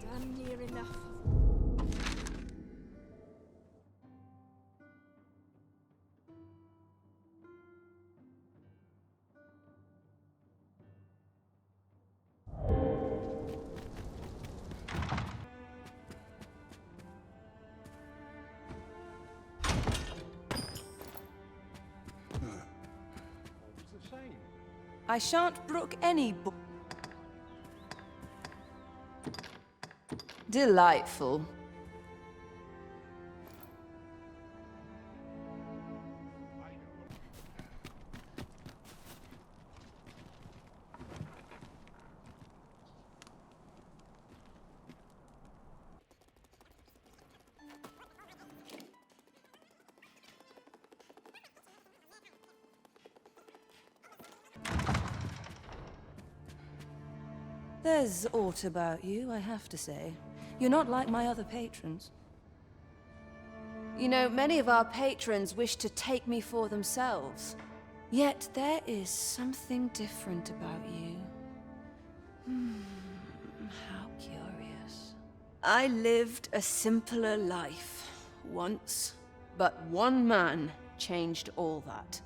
Damn near enough. I shan't brook any Delightful. There's aught about you, I have to say. You're not like my other patrons. You know, many of our patrons wish to take me for themselves. Yet there is something different about you. How curious. I lived a simpler life once, but one man changed all that.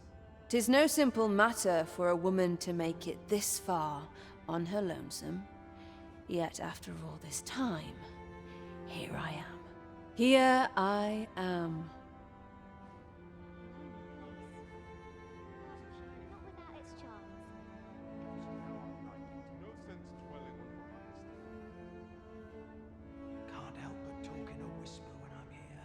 'Tis no simple matter for a woman to make it this far on her lonesome. Yet after all this time, here I am. Here I am. Not without its charms. Can't help but talk in a whisper when I'm here.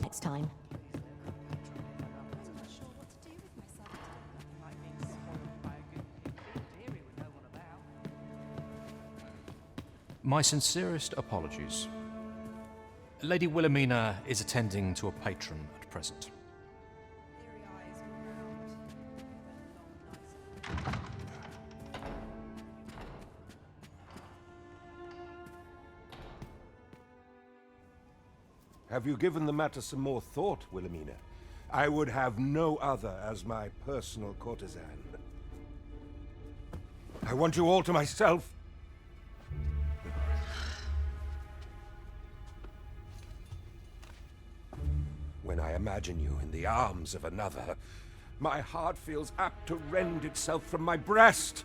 Next time. My sincerest apologies. Lady Wilhelmina is attending to a patron at present. Have you given the matter some more thought, Wilhelmina? I would have no other as my personal courtesan. I want you all to myself. When I imagine you in the arms of another, my heart feels apt to rend itself from my breast.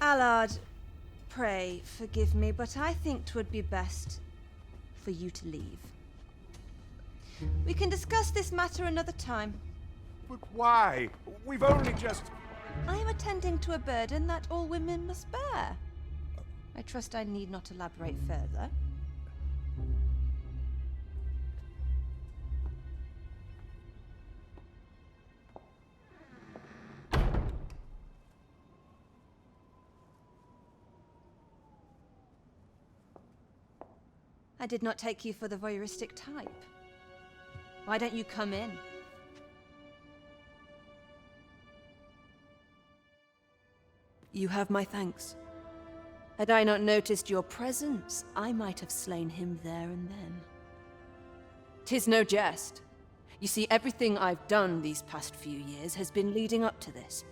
Allard, pray forgive me, but I think 'twould be best for you to leave. We can discuss this matter another time. But why? We've only just... I am attending to a burden that all women must bear. I trust I need not elaborate further. I did not take you for the voyeuristic type. Why don't you come in? You have my thanks. Had I not noticed your presence, I might have slain him there and then. 'Tis no jest. You see, everything I've done these past few years has been leading up to this.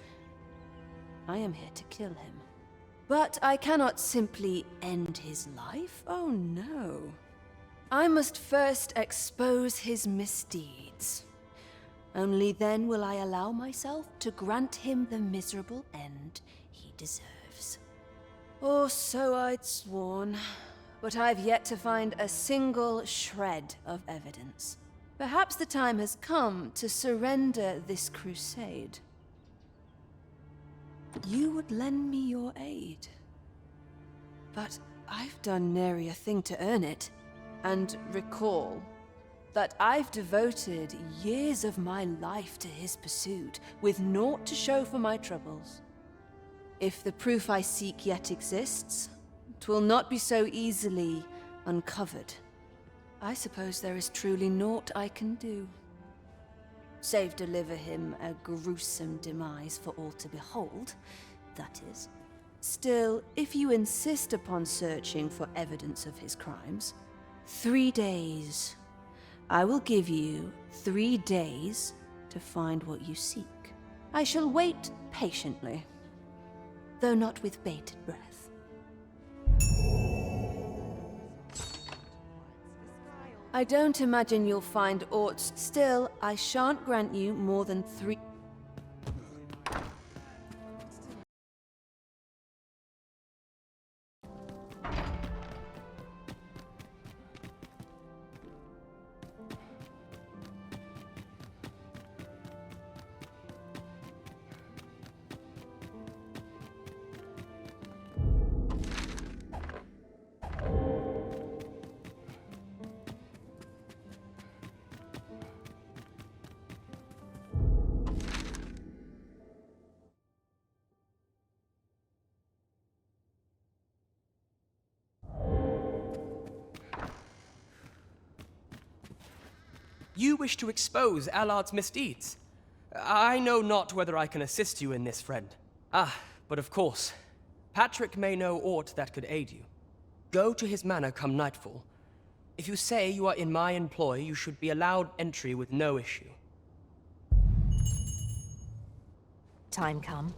I am here to kill him. But I cannot simply end his life. Oh no. I must first expose his misdeeds. Only then will I allow myself to grant him the miserable end he deserves. Or so I'd sworn, but I've yet to find a single shred of evidence. Perhaps the time has come to surrender this crusade. You would lend me your aid. But I've done nary a thing to earn it. And recall, But I've devoted years of my life to his pursuit, with naught to show for my troubles. If the proof I seek yet exists, 'twill not be so easily uncovered. I suppose there is truly naught I can do. Save deliver him a gruesome demise for all to behold, that is. Still, if you insist upon searching for evidence of his crimes, 3 days. I will give you 3 days to find what you seek. I shall wait patiently, though not with bated breath. I don't imagine you'll find aught. Still, I shan't grant you more than 3. You wish to expose Allard's misdeeds. I know not whether I can assist you in this, friend. But of course, Patrick may know aught that could aid you. Go to his manor come nightfall. If you say you are in my employ, you should be allowed entry with no issue. Time come.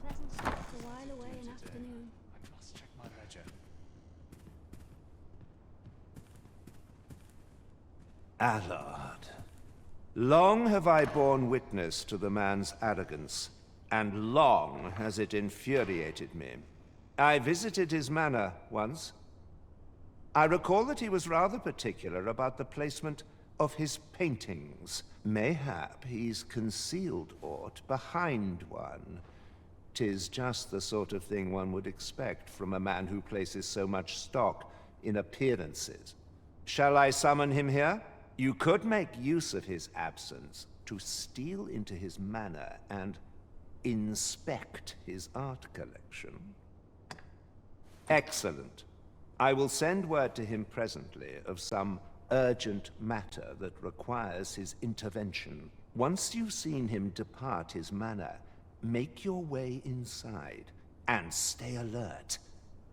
Pleasant spot to while away an afternoon. I must check my ledger. Allard. Long have I borne witness to the man's arrogance, and long has it infuriated me. I visited his manor once. I recall that he was rather particular about the placement of his paintings. Mayhap he's concealed aught behind one. 'Tis just the sort of thing one would expect from a man who places so much stock in appearances. Shall I summon him here? You could make use of his absence to steal into his manor and inspect his art collection. Excellent. I will send word to him presently of some urgent matter that requires his intervention. Once you've seen him depart his manor, make your way inside and stay alert.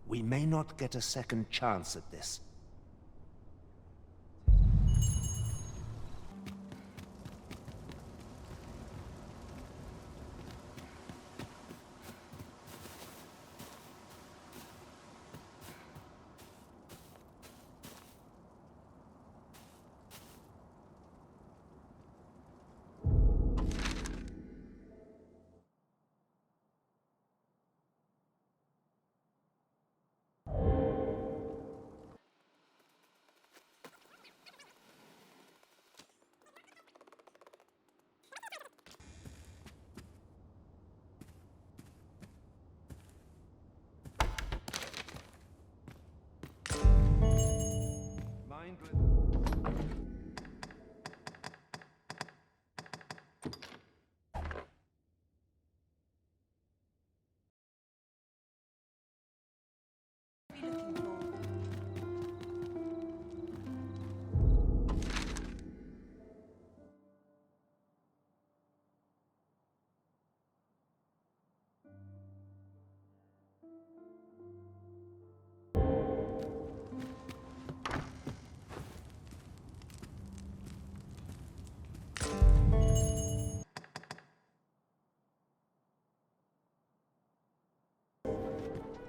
We may not get a second chance at this.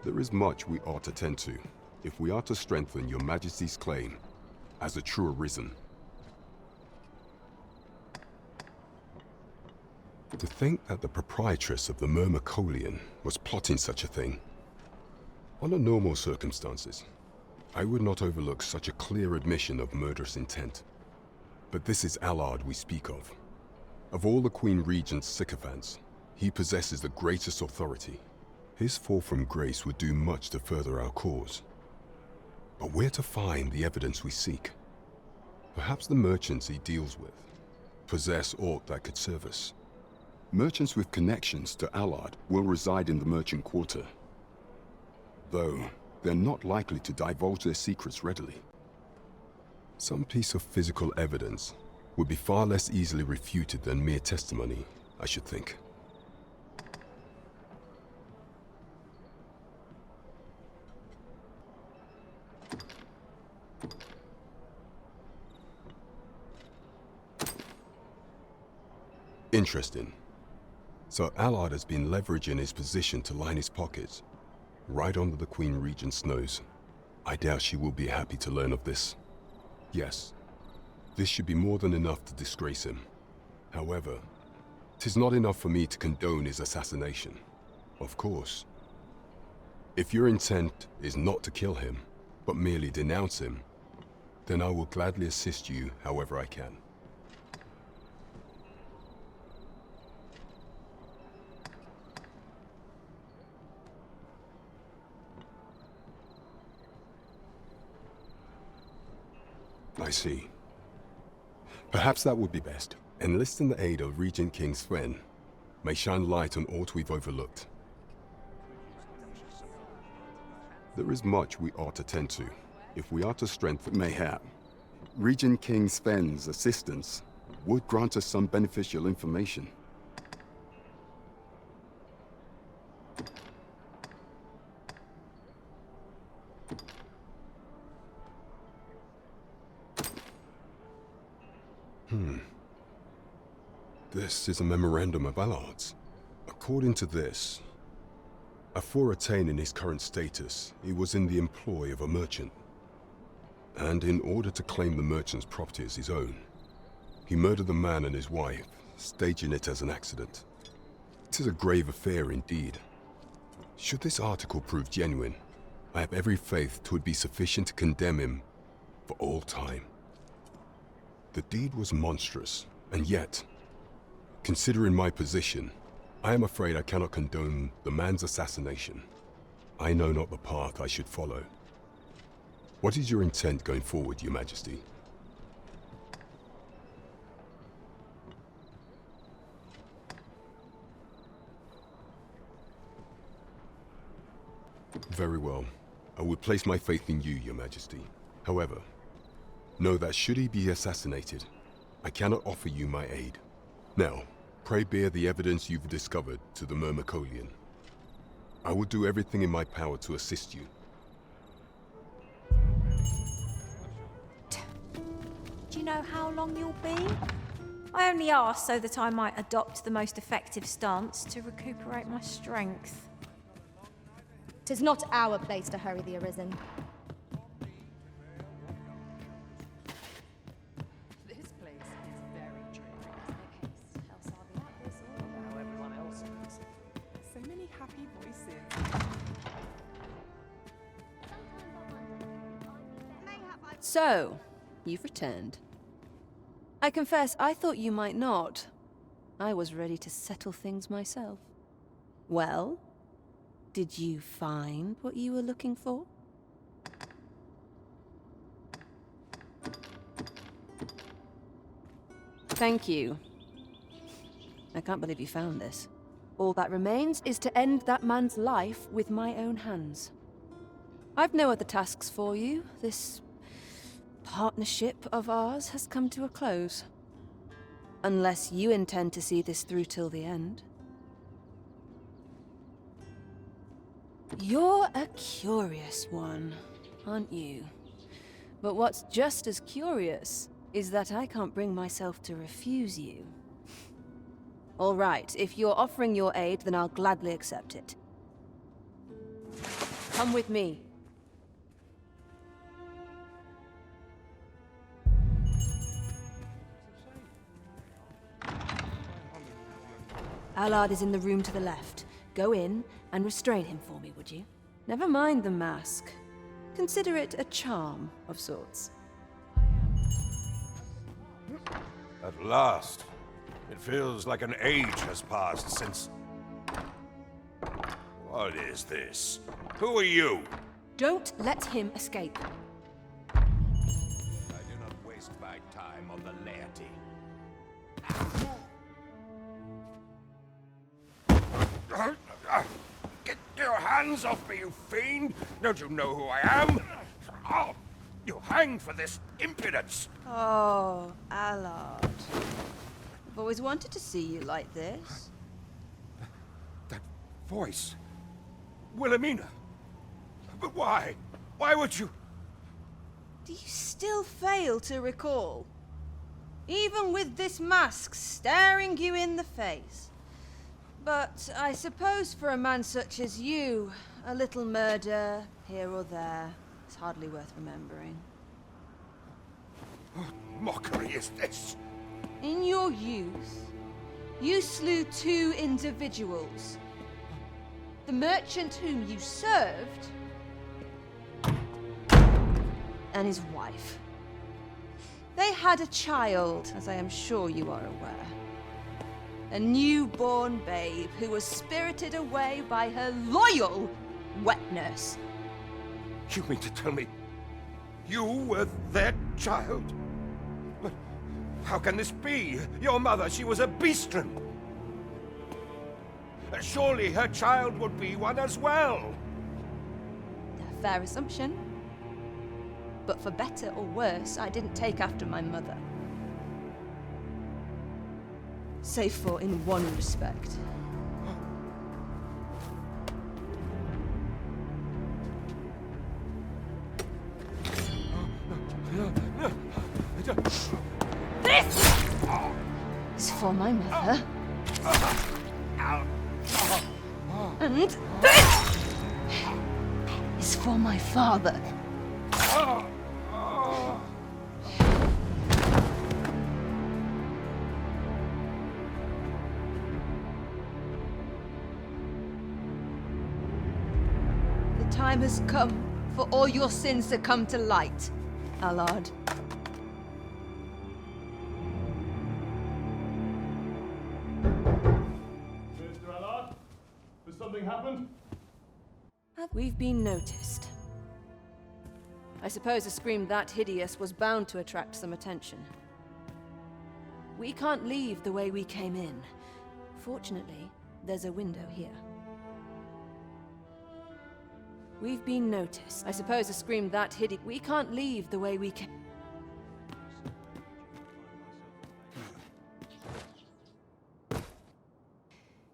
There is much we ought to tend to, if we are to strengthen your Majesty's claim as a true Arisen. To think that the proprietress of the Myrmecolian was plotting such a thing. Under normal circumstances, I would not overlook such a clear admission of murderous intent. But this is Allard we speak of. Of all the Queen Regent's sycophants, he possesses the greatest authority. His fall from grace would do much to further our cause. But where to find the evidence we seek? Perhaps the merchants he deals with possess aught that could serve us. Merchants with connections to Allard will reside in the merchant quarter. Though, they're not likely to divulge their secrets readily. Some piece of physical evidence would be far less easily refuted than mere testimony, I should think. Interesting. So Allard has been leveraging his position to line his pockets, right under the Queen Regent's nose. I doubt she will be happy to learn of this. Yes, this should be more than enough to disgrace him. However, 'tis not enough for me to condone his assassination. Of course. If your intent is not to kill him, but merely denounce him, then I will gladly assist you however I can. I see. Perhaps that would be best. Enlisting the aid of Regent King Thorn may shine light on aught we've overlooked. There is much we ought to tend to, if we are to strengthen... Mayhap. Regent King Sven's assistance would grant us some beneficial information. This is a memorandum of Allard's. According to this, afore attaining his current status, he was in the employ of a merchant. And in order to claim the merchant's property as his own, he murdered the man and his wife, staging it as an accident. It is a grave affair indeed. Should this article prove genuine, I have every faith 'twould be sufficient to condemn him for all time. The deed was monstrous, and yet, considering my position, I am afraid I cannot condone the man's assassination. I know not the path I should follow. What is your intent going forward, Your Majesty? Very well. I would place my faith in you, Your Majesty. However, know that should he be assassinated, I cannot offer you my aid. Now, pray bear the evidence you've discovered to the Myrmecolian. I will do everything in my power to assist you. Do you know how long you'll be? I only asked so that I might adopt the most effective stance to recuperate my strength. 'Tis not our place to hurry the Arisen. This place is very tricky. Else I'll be at this or how everyone else is. So many happy voices. So, you've returned. I confess, I thought you might not. I was ready to settle things myself. Well, did you find what you were looking for? Thank you. I can't believe you found this. All that remains is to end that man's life with my own hands. I've no other tasks for you. This partnership of ours has come to a close. Unless you intend to see this through till the end. You're a curious one, aren't you? But what's just as curious is that I can't bring myself to refuse you. All right, if you're offering your aid, then I'll gladly accept it. Come with me. Allard is in the room to the left. Go in and restrain him for me, would you? Never mind the mask. Consider it a charm of sorts. At last. It feels like an age has passed since... What is this? Who are you? Don't let him escape. I do not waste my time on the laity. Get your hands off me, you fiend! Don't you know who I am? Oh, you hang for this impudence! Oh, Allard. I've always wanted to see you like this. That voice... Wilhelmina! But why? Why would you... Do you still fail to recall? Even with this mask staring you in the face. But I suppose for a man such as you, a little murder here or there is hardly worth remembering. What mockery is this? In your youth, you slew 2 individuals. The merchant whom you served, and his wife. They had a child, as I am sure you are aware. A newborn babe who was spirited away by her loyal wet nurse. You mean to tell me you were their child? But how can this be? Your mother, she was a beastren. Surely her child would be one as well. A fair assumption. But for better or worse, I didn't take after my mother. Save for in one respect. This is for my mother. And this is for my father. The time has come for all your sins to come to light, Allard. Mr. Allard, has something happened? We've been noticed. I suppose a scream that hideous was bound to attract some attention. We can't leave the way we came in. Fortunately, there's a window here. We've been noticed. I suppose a scream that hideous... We can't leave the way we came...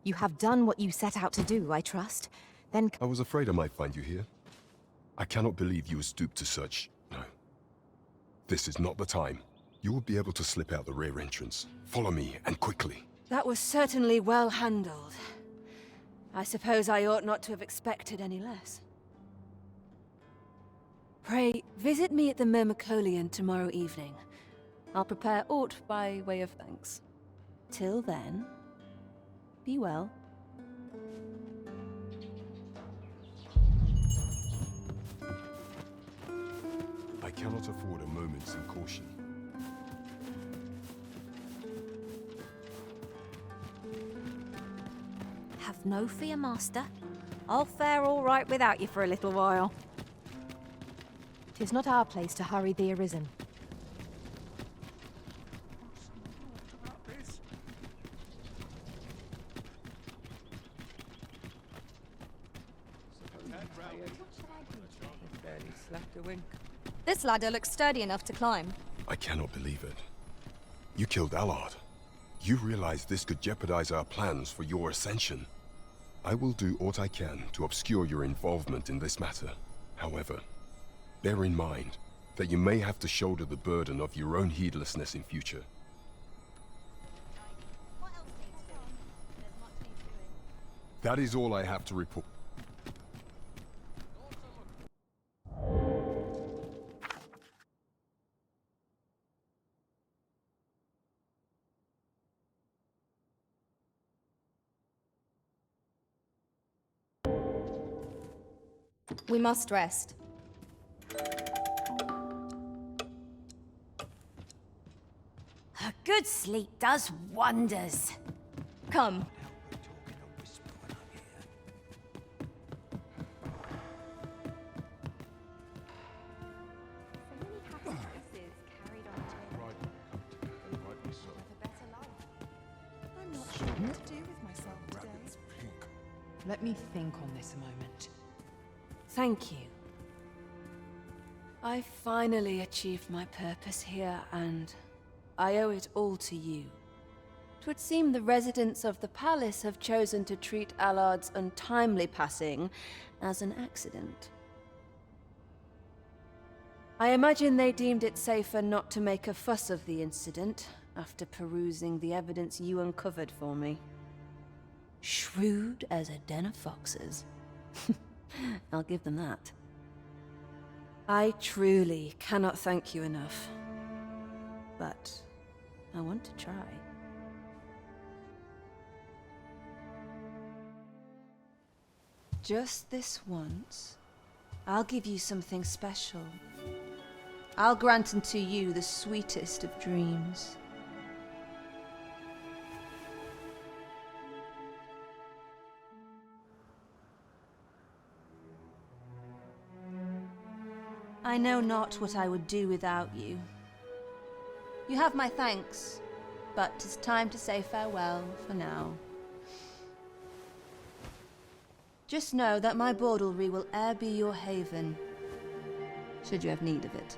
You have done what you set out to do, I trust. Then... I was afraid I might find you here. I cannot believe you would stoop to such... No. This is not the time. You will be able to slip out the rear entrance. Follow me, and quickly. That was certainly well handled. I suppose I ought not to have expected any less. Pray, visit me at the Myrmecolian tomorrow evening. I'll prepare aught by way of thanks. Till then, be well. I cannot afford a moment's caution. Have no fear, Master. I'll fare all right without you for a little while. 'Tis not our place to hurry the arisen. This ladder looks sturdy enough to climb. I cannot believe it. You killed Allard. You realize this could jeopardize our plans for your ascension. I will do what I can to obscure your involvement in this matter. However, bear in mind that you may have to shoulder the burden of your own heedlessness in future. That is all I have to report. We must rest. A good sleep does wonders. Come. I'm not sure what to do with myself today. Let me think on this a moment. Thank you. I finally achieved my purpose here, and I owe it all to you. 'Twould seem the residents of the palace have chosen to treat Allard's untimely passing as an accident. I imagine they deemed it safer not to make a fuss of the incident after perusing the evidence you uncovered for me. Shrewd as a den of foxes. I'll give them that. I truly cannot thank you enough, but I want to try. Just this once, I'll give you something special. I'll grant unto you the sweetest of dreams. I know not what I would do without you. You have my thanks, but 'tis time to say farewell for now. Just know that my baudelry will e'er be your haven, should you have need of it.